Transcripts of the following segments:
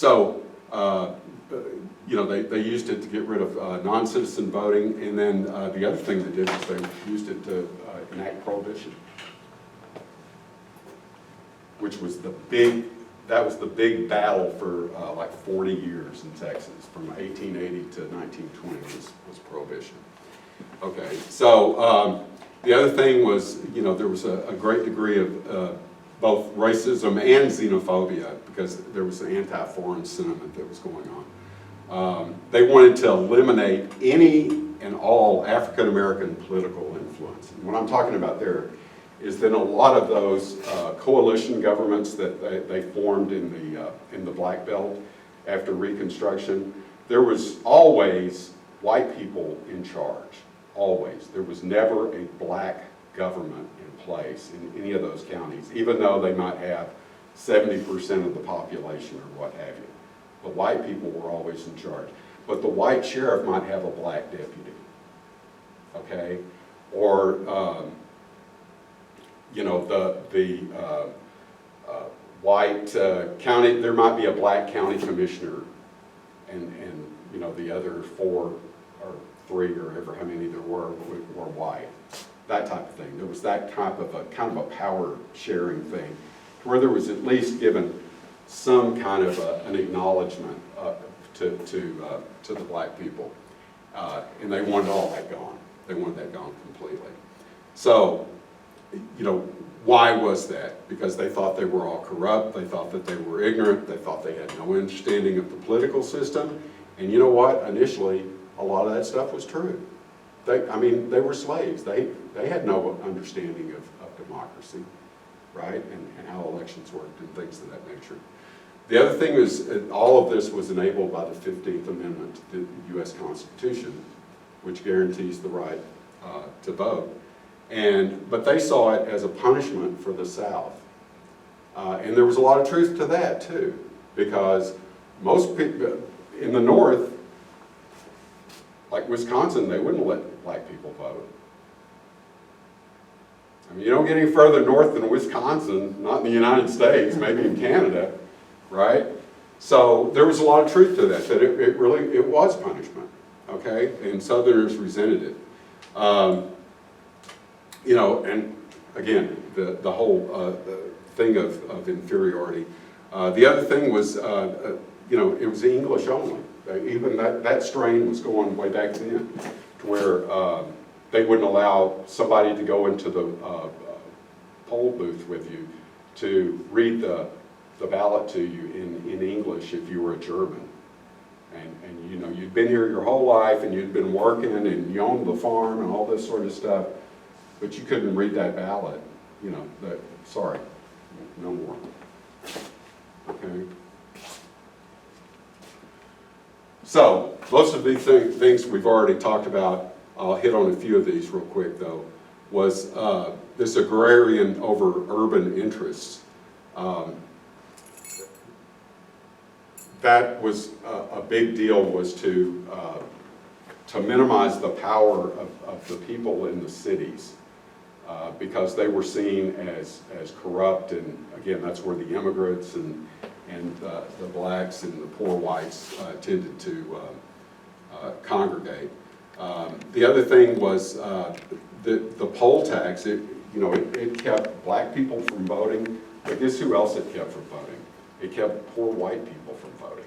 So, you know, they used it to get rid of non-citizen voting, and then the other thing they did was they used it to enact prohibition, which was that was the big battle for like 40 years in Texas, from 1880 to 1920 was prohibition. Okay, so the other thing was, you know, there was a great degree of both racism and xenophobia, because there was an anti-foreign sentiment that was going on. They wanted to eliminate any and all African-American political influence. And what I'm talking about there is that a lot of those coalition governments that they formed in the Black Belt after Reconstruction, there was always white people in charge, always. There was never a black government in place in any of those counties, even though they might have 70% of the population or what have you. The white people were always in charge. But the white sheriff might have a black deputy, okay? Or, you know, the white county, there might be a black county commissioner, and you know, the other 4 or 3 or ever how many there were white. That type of thing. There was that type of kind of a power sharing thing, where there was at least given some kind of an acknowledgement to the black people, and they wanted all that gone. They wanted that gone completely. So, you know, why was that? Because they thought they were all corrupt. They thought that they were ignorant. They thought they had no understanding of the political system. And you know what? Initially, a lot of that stuff was true. I mean, they were slaves. They had no understanding of democracy, right? And how elections worked and things of that nature. The other thing is, all of this was enabled by the 15th Amendment to the U.S. Constitution, which guarantees the right to vote. But they saw it as a punishment for the South. And there was a lot of truth to that too, because most people in the North, like Wisconsin, they wouldn't let black people vote. I mean, you don't get any further north than Wisconsin, not in the United States, maybe in Canada, right? So there was a lot of truth to that it really was punishment, okay? And Southerners resented it. You know, and again, the whole thing of inferiority. The other thing was, you know, it was English only. Even that strain was going way back then, to where they wouldn't allow somebody to go into the poll booth with you to read the ballot to you in English if you were a German. And you know, you'd been here your whole life, and you'd been working, and you owned the farm and all this sort of stuff, but you couldn't read that ballot. You know, sorry, no more. Okay. So, most of these things we've already talked about. I'll hit on a few of these real quick though, was this agrarian over urban interests. That was a big deal, was to minimize the power of the people in the cities, because they were seen as corrupt, and again, that's where the immigrants and the blacks and the poor whites tended to congregate. The other thing was the poll tax. It kept black people from voting, but guess who else it kept from voting? It kept poor white people from voting.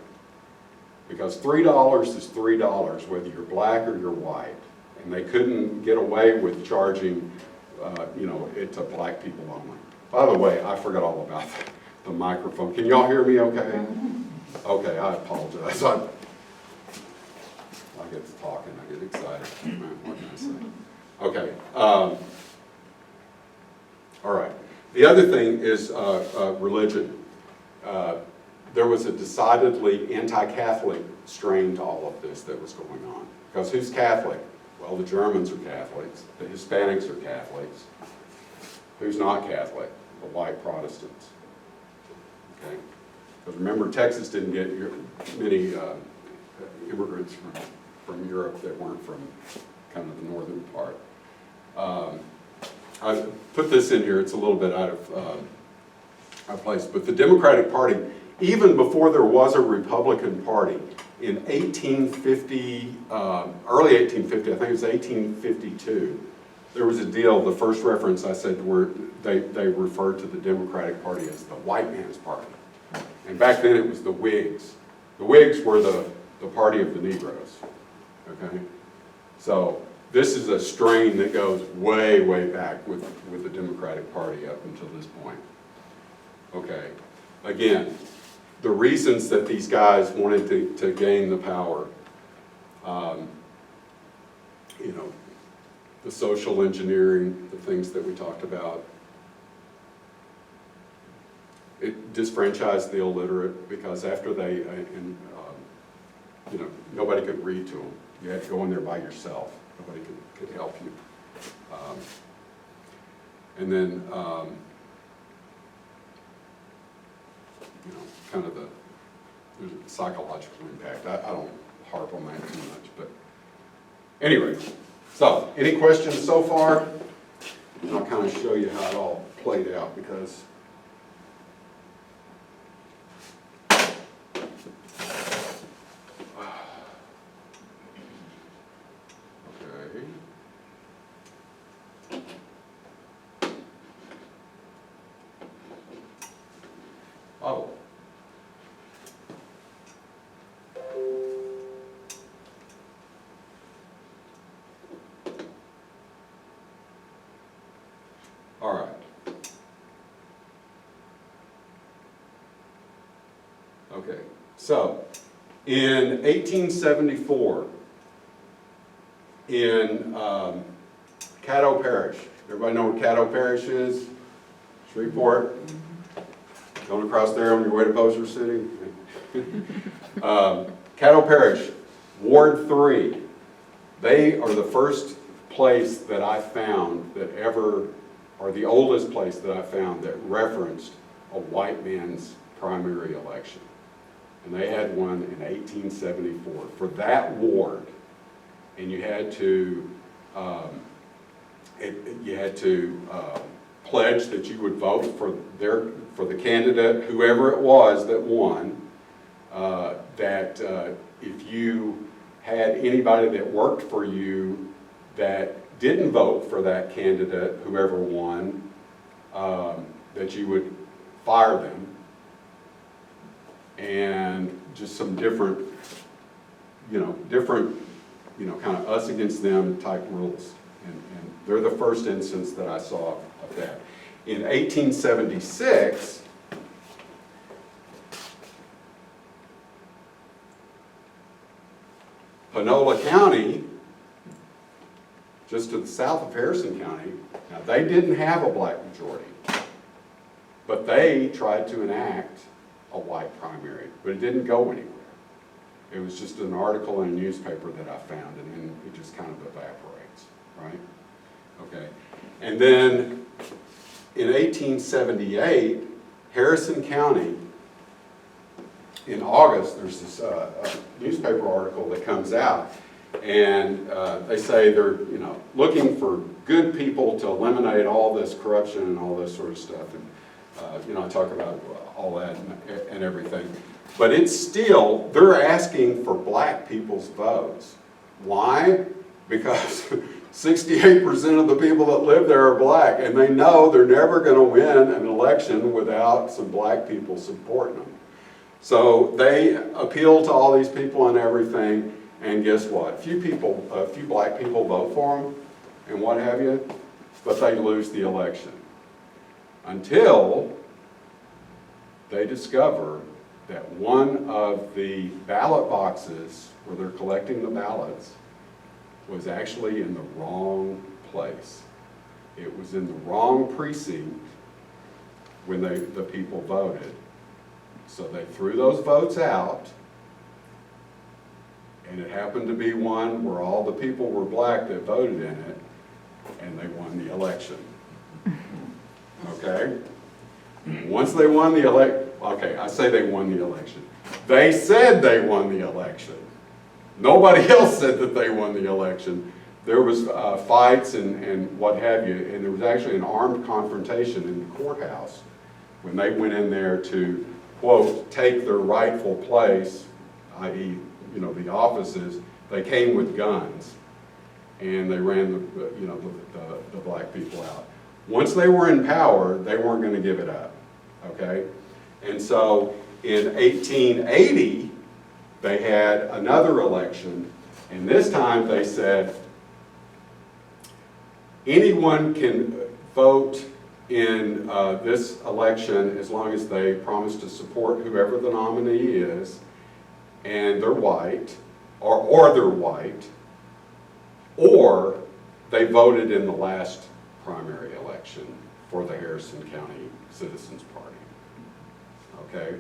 Because $3 is $3, whether you're black or you're white, and they couldn't get away with charging, it to black people only. By the way, I forgot all about the microphone. Can y'all hear me okay? Okay, I apologize. I get to talking, I get excited. What can I say? Okay. All right. The other thing is religion. There was a decidedly anti-Catholic strain to all of this that was going on. Because who's Catholic? Well, the Germans are Catholics. The Hispanics are Catholics. Who's not Catholic? The white Protestants. Okay? Because remember, Texas didn't get many immigrants from Europe that weren't from kind of the northern part. I put this in here, it's a little bit out of place, but the Democratic Party even before there was a Republican Party, in 1850, early 1850, I think it was 1852, there was a deal, the first reference I said where they referred to the Democratic Party as the white man's party. And back then it was the Whigs. The Whigs were the party of the Negroes, okay? So this is a strain that goes way, way back with the Democratic Party up until this point. Okay, again, the reasons that these guys wanted to gain the power, you know, the social engineering, the things that we talked about. It disfranchised the illiterate because after they, you know, nobody could read to them. You had to go in there by yourself. Nobody could help you. And then, you know, kind of there's a psychological impact. I don't harp on that too much, but anyway. So, any questions so far? And I'll kind of show you how it all played out because okay. Oh. All right. Okay, so in 1874, in Caddo Parish, everybody know where Caddo Parish is? Shreveport? Going across there on your way to Bossier City? Caddo Parish, Ward 3, they are the first place that I found that ever, or the oldest place that I found that referenced a white man's primary election. And they had one in 1874 for that ward. And you had to, pledge that you would vote for the candidate, whoever it was that won, that if you had anybody that worked for you that didn't vote for that candidate, whoever won, that you would fire them, and just some different, kind of us against them type rules. And they're the first instance that I saw of that. In 1876, Panola County, just to the south of Harrison County, now they didn't have a black majority, but they tried to enact a white primary, but it didn't go anywhere. It was just an article in a newspaper that I found, and then it just kind of evaporates, right? Okay, and then in 1878, Harrison County, in August, there's this newspaper article that comes out, and they say they're looking for good people to eliminate all this corruption and all this sort of stuff, and I talk about all that and everything. But it's still, they're asking for black people's votes. Why? Because 68% of the people that live there are black, and they know they're never going to win an election without some black people supporting them. So they appeal to all these people and everything, and guess what? A few black people vote for them, and what have you, but they lose the election. Until they discover that one of the ballot boxes where they're collecting the ballots was actually in the wrong place. It was in the wrong precinct when the people voted. So they threw those votes out, and it happened to be one where all the people were black that voted in it, and they won the election. Okay? Once they won the election, okay, I say they won the election. They said they won the election. Nobody else said that they won the election. There was fights and what have you, and there was actually an armed confrontation in the courthouse when they went in there to quote, take their rightful place, i.e., you know, the offices, they came with guns and they ran the black people out. Once they were in power, they weren't going to give it up, okay? And so in 1880, they had another election, and this time they said, anyone can vote in this election as long as they promise to support whoever the nominee is, and they're white, or they're white, or they voted in the last primary election for the Harrison County Citizens Party. Okay?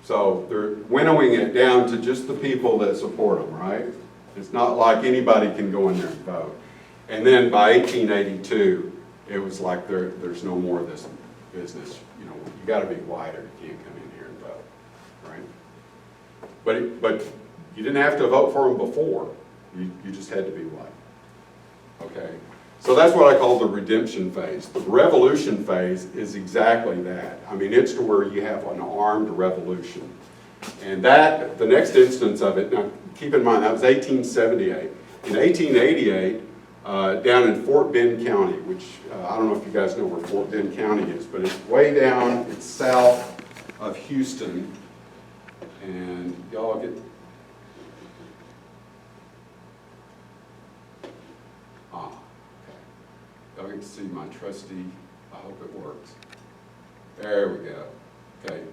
So they're winnowing it down to just the people that support them, right? It's not like anybody can go in there and vote. And then by 1882, it was like there's no more of this business. You know, you got to be white or you can't come in here and vote, right? But you didn't have to vote for them before. You just had to be white. Okay? So that's what I call the redemption phase. The revolution phase is exactly that. I mean, it's to where you have an armed revolution. And that, the next instance of it, now keep in mind, that was 1878. In 1888, down in Fort Bend County, which I don't know if you guys know where Fort Bend County is, but it's way down, it's south of Houston. And y'all get, y'all get to see my trusty, I hope it works. There we go, okay.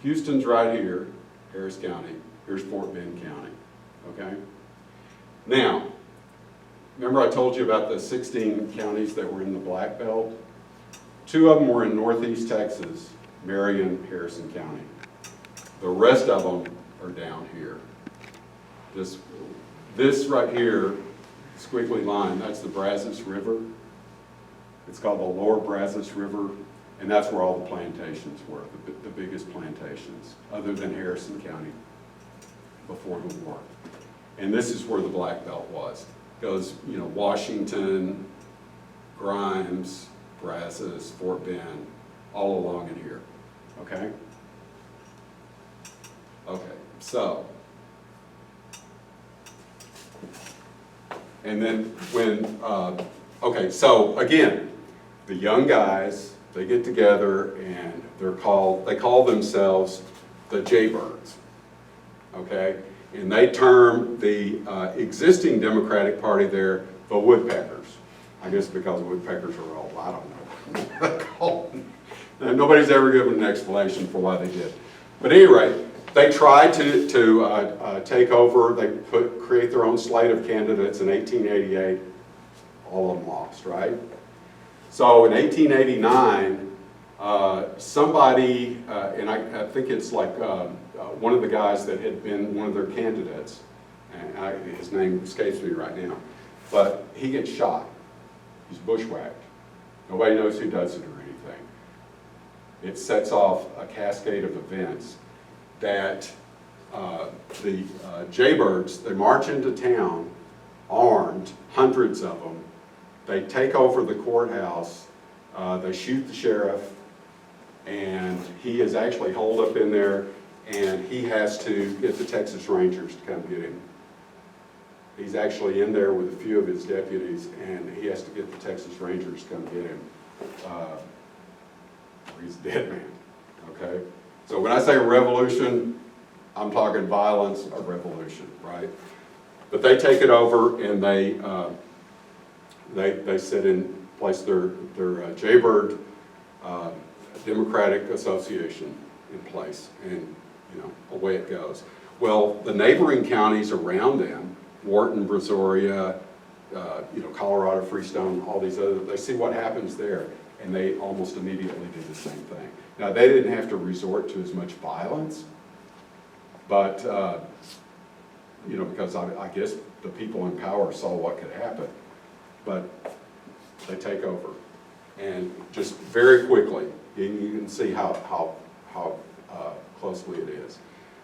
Houston's right here, Harris County, here's Fort Bend County, okay? Now, remember I told you about the 16 counties that were in the Black Belt? 2 of them were in northeast Texas, Marion, Harrison County. The rest of them are down here. This right here, squiggly line, that's the Brazos River. It's called the Lower Brazos River, and that's where all the plantations were, the biggest plantations, other than Harrison County before the war. And this is where the Black Belt was. It goes, you know, Washington, Grimes, Brazos, Fort Bend, all along in here, okay? Okay, so, and then when, okay, so again, the young guys, they get together and they call themselves the Jaybirds, okay? And they term the existing Democratic Party there the Woodpeckers. I guess because woodpeckers are old, I don't know. Nobody's ever given an explanation for why they did. But at any rate, they tried to take over, they create their own slate of candidates in 1888. All of them lost, right? So in 1889, somebody, and I think it's like one of the guys that had been one of their candidates, and his name escapes me right now, but he gets shot. He's bushwhacked. Nobody knows who does it or anything. It sets off a cascade of events that the Jaybirds, they march into town armed, hundreds of them. They take over the courthouse, they shoot the sheriff, and he is actually holed up in there, and he has to get the Texas Rangers to come get him. He's actually in there with a few of his deputies, and he has to get the Texas Rangers to come get him. He's a dead man, okay? So when I say revolution, I'm talking violence or revolution, right? But they take it over, and they set in place their Jaybird Democratic Association in place, and you know, away it goes. Well, the neighboring counties around them, Wharton, Brazoria, you know, Colorado, Freestone, all these other, they see what happens there, and they almost immediately do the same thing. Now, they didn't have to resort to as much violence, but you know, because I guess the people in power saw what could happen, but they take over, and just very quickly, you can see how closely it is.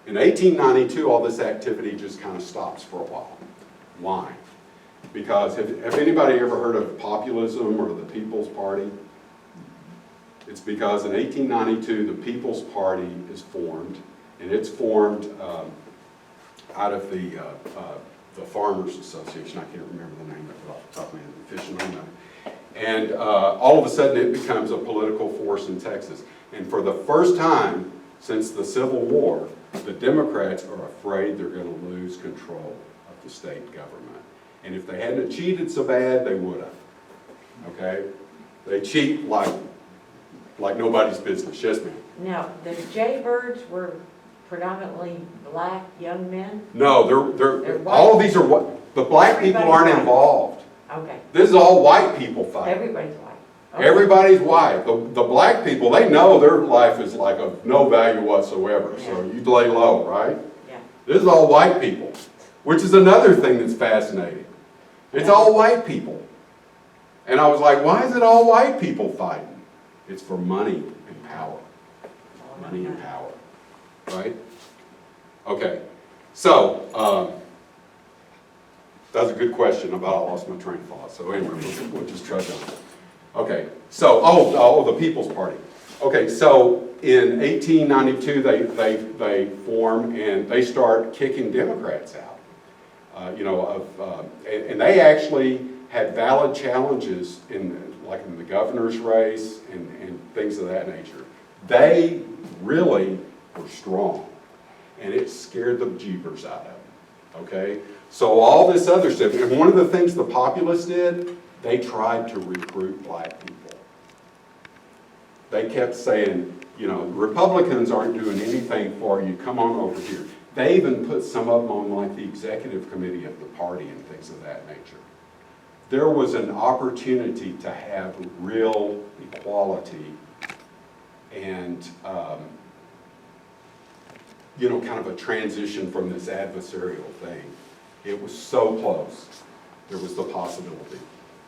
In 1892, all this activity just kind of stops for a while. Why? Because have anybody ever heard of populism or the People's Party? It's because in 1892, the People's Party is formed, and it's formed out of the Farmers Association. I can't remember the name of it off the top of my head, the Fish and Home Nut. And all of a sudden it becomes a political force in Texas. And for the first time since the Civil War, the Democrats are afraid they're going to lose control of the state government. And if they hadn't cheated so bad, they would have. Okay? They cheat like nobody's business. Yes, ma'am? Now, the jaybirds were predominantly black young men? No, They're all of these are what, the black people aren't Everybody's white. involved. Okay, This is all white people fighting. everybody's white. Okay. Everybody's white. The black people, they know their life is like of no value whatsoever, so you lay low, right? Yeah. This is all white people, which is another thing that's fascinating. It's all white people. And I was like, why is it all white people fighting? It's for money and power. Money and power, right? Okay, so that's a good question about I lost my train of thought. So anyway, we'll just trudge on. Okay, so, the People's Party. Okay, so in 1892, they form and they start kicking Democrats out. And they actually had valid challenges in the governor's race and things of that nature. They really were strong, and it scared the jeepers out of them. Okay, so all this other stuff, and one of the things the populists did, they tried to recruit black people. They kept saying, Republicans aren't doing anything for you, come on over here. They even put some of them on like the executive committee of the party and things of that nature. There was an opportunity to have real equality and, kind of a transition from this adversarial thing. It was so close. There was the possibility,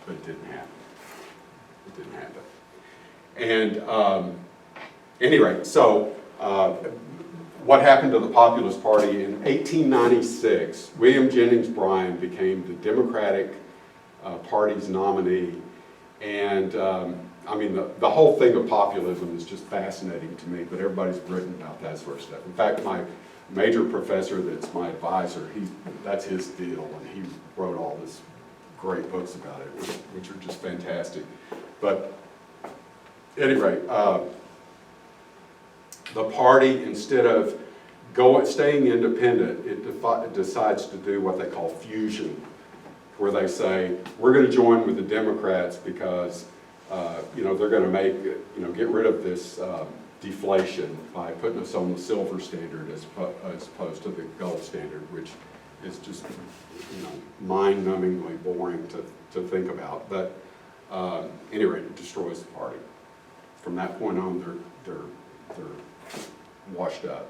but it didn't happen. It didn't happen. And anyway, so what happened to the Populist Party in 1896? William Jennings Bryan became the Democratic Party's nominee, and the whole thing of populism is just fascinating to me, but everybody's written about that sort of stuff. In fact, my major professor that's my advisor, that's his deal, and he wrote all this great books about it, which are just fantastic. But at any rate, the party, instead of staying independent, it decides to do what they call fusion, where they say, we're going to join with the Democrats because they're going to get rid of this deflation by putting us on the silver standard as opposed to the gold standard, which is just mind-numbingly boring to think about. But anyway, it destroys the party. From that point on, they're washed up.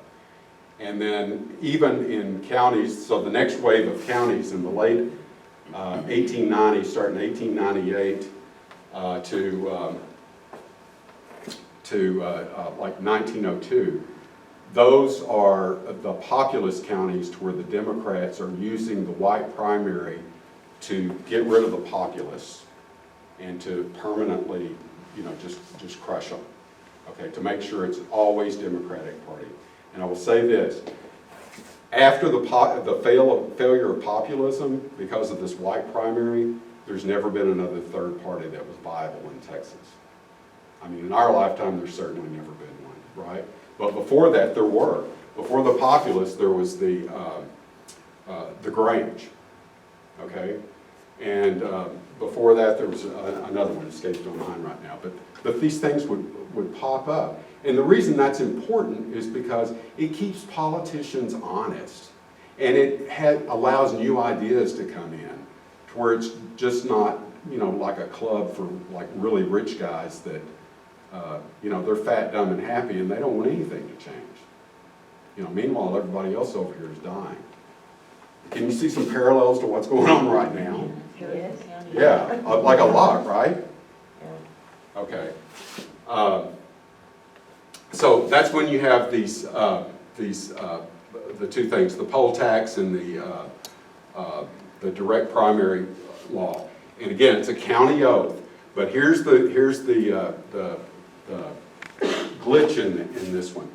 And then even in counties, so the next wave of counties in the late 1890s, starting 1898 to like 1902, those are the populous counties to where the Democrats are using the white primary to get rid of the populists and to permanently, just crush them. Okay, to make sure it's always Democratic Party. And I will say this, after the failure of populism, because of this white primary, there's never been another third party that was viable in Texas. I mean, in our lifetime, there's certainly never been one, right? But before that, there were. Before the populists, there was the Grange, okay? And before that, there was another one, escapes my mind right now. But these things would pop up. And the reason that's important is because it keeps politicians honest. And it allows new ideas to come in, to where it's just not, like a club for like really rich guys that, they're fat, dumb, and happy, and they don't want anything to change. Meanwhile, everybody else over here is dying. Can you see some parallels to what's going on right now? Yes. Yeah, like a lot, right? Yeah. Okay. So that's when you have the two things, the poll tax and the direct primary law. And again, it's a county oath. But here's the glitch in this one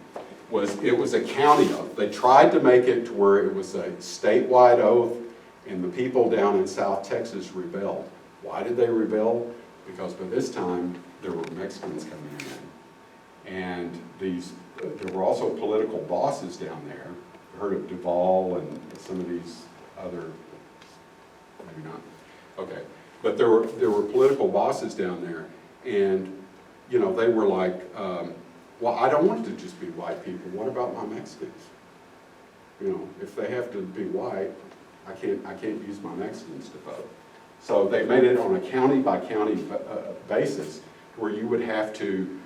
was it was a county oath. They tried to make it to where it was a statewide oath, and the people down in South Texas rebelled. Why did they rebel? Because by this time, there were Mexicans coming in. And there were also political bosses down there. You heard of Duval and some of these other, maybe not, okay. But there were political bosses down there, and you know, they were like, well, I don't want it to just be white people. What about my Mexicans? You know, if they have to be white, I can't use my Mexicans to vote. So they made it on a county by county basis, where you would have to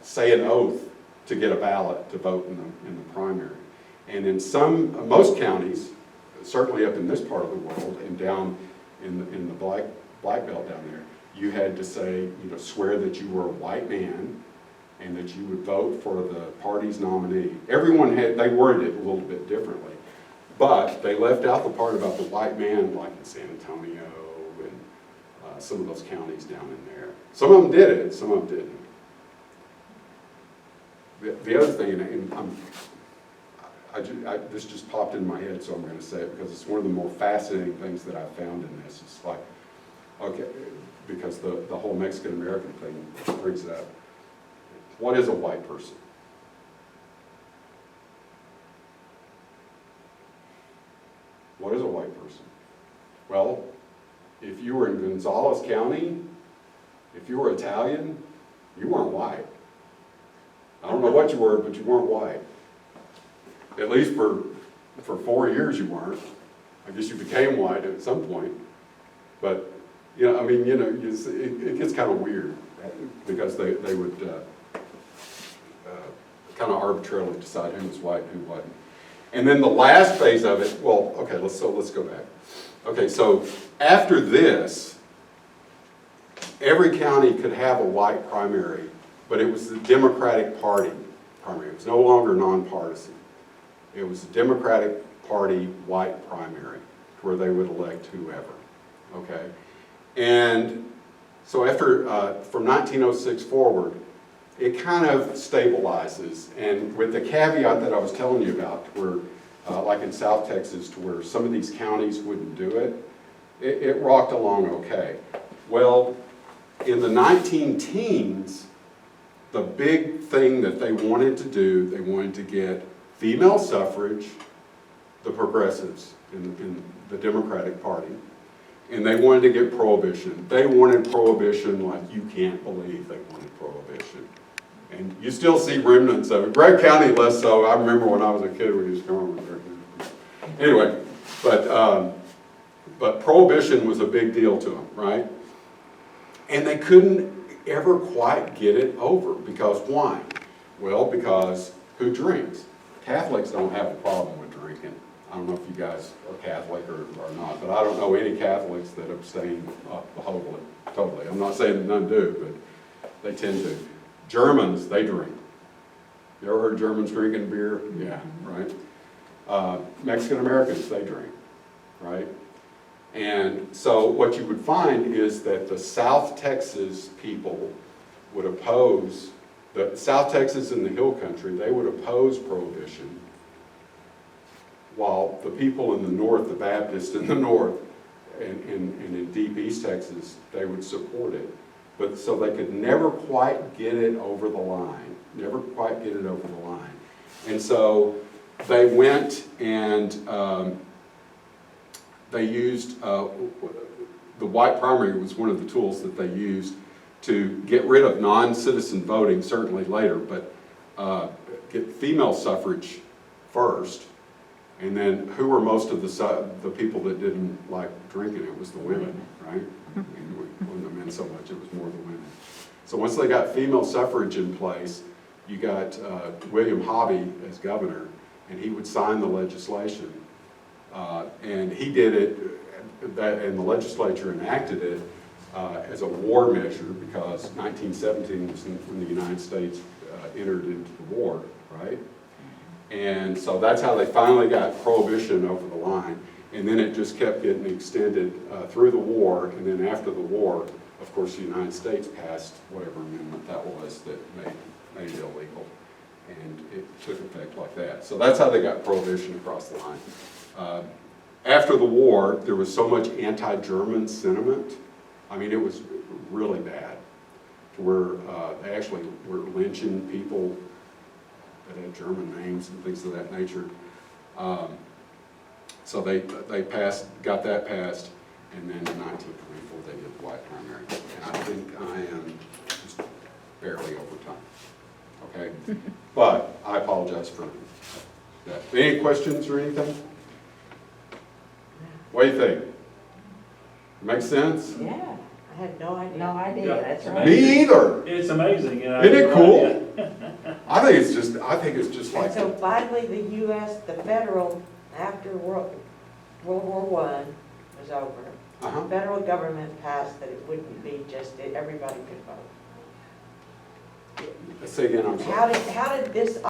say an oath to get a ballot to vote in the primary. And in most counties, certainly up in this part of the world and down in the black belt down there, you had to say, you know, swear that you were a white man and that you would vote for the party's nominee. Everyone they worded it a little bit differently, but they left out the part about the white man, like in San Antonio and some of those counties down in there. Some of them did it, some of them didn't. The other thing, and this just popped in my head, so I'm going to say it because it's one of the more fascinating things that I've found in this. It's like, okay, because the whole Mexican-American thing brings it up. What is a white person? What is a white person? Well, if you were in Gonzales County, if you were Italian, you weren't white. I don't know what you were, but you weren't white. At least for 4 years you weren't. I guess you became white at some point. But, you know, I mean, you know, it gets kind of weird because they would kind of arbitrarily decide who was white and who wasn't. And then the last phase of it, well, okay, let's go back. Okay, so after this, every county could have a white primary, but it was the Democratic Party primary. It was no longer nonpartisan. It was the Democratic Party white primary, where they would elect whoever, okay? And so after, from 1906 forward, it kind of stabilizes, and with the caveat that I was telling you about, where, like in South Texas, to where some of these counties wouldn't do it, it rocked along okay. Well, in the 19-teens, the big thing that they wanted to do, they wanted to get female suffrage, the progressives in the Democratic Party, and they wanted to get prohibition. They wanted prohibition like you can't believe they wanted prohibition. And you still see remnants of it. Gregg County less so. I remember when I was a kid we used to go over there. Anyway, but prohibition was a big deal to them, right? And they couldn't ever quite get it over, because why? Well, because who drinks? Catholics don't have a problem with drinking. I don't know if you guys are Catholic or not, but I don't know any Catholics that abstain totally. I'm not saying that none do, but they tend to. Germans, they drink. You ever heard Germans drinking beer? Yeah, right? Mexican Americans, they drink, right? And so what you would find is that the South Texas people would oppose, the South Texas and the Hill Country, they would oppose prohibition, while the people in the North, the Baptists in the North, and in deep East Texas, they would support it. But so they could never quite get it over the line, never quite get it over the line. And so they went and they used, the white primary was one of the tools that they used to get rid of non-citizen voting, certainly later, but get female suffrage first. And then who were most of the people that didn't like drinking? It was the women, right? It wasn't the men so much, it was more the women. So once they got female suffrage in place, you got William Hobby as governor, and he would sign the legislation. And he did it, and the legislature enacted it as a war measure, because 1917 was when the United States entered into the war, right? And so that's how they finally got prohibition over the line. And then it just kept getting extended through the war, and then after the war, of course, the United States passed whatever amendment that was that made made it illegal. And it took effect like that. So that's how they got prohibition across the line. After the war, there was so much anti-German sentiment. I mean, it was really bad, to where they actually were lynching people that had German names and things of that nature. So they got that passed, and then in 1924 they did the white primary. And I think I am just barely over time. Okay, but I apologize for that. Any questions or anything? What do you think? Make sense? Yeah, I had no idea. No idea, Yeah. that's right. Me either. It's amazing, you know. Isn't it cool? I think it's just And like, so finally, the U.S., the federal, after World War I was over, uh-huh. the federal government passed that it wouldn't be just that everybody could vote. Say again, I'm sorry. How did this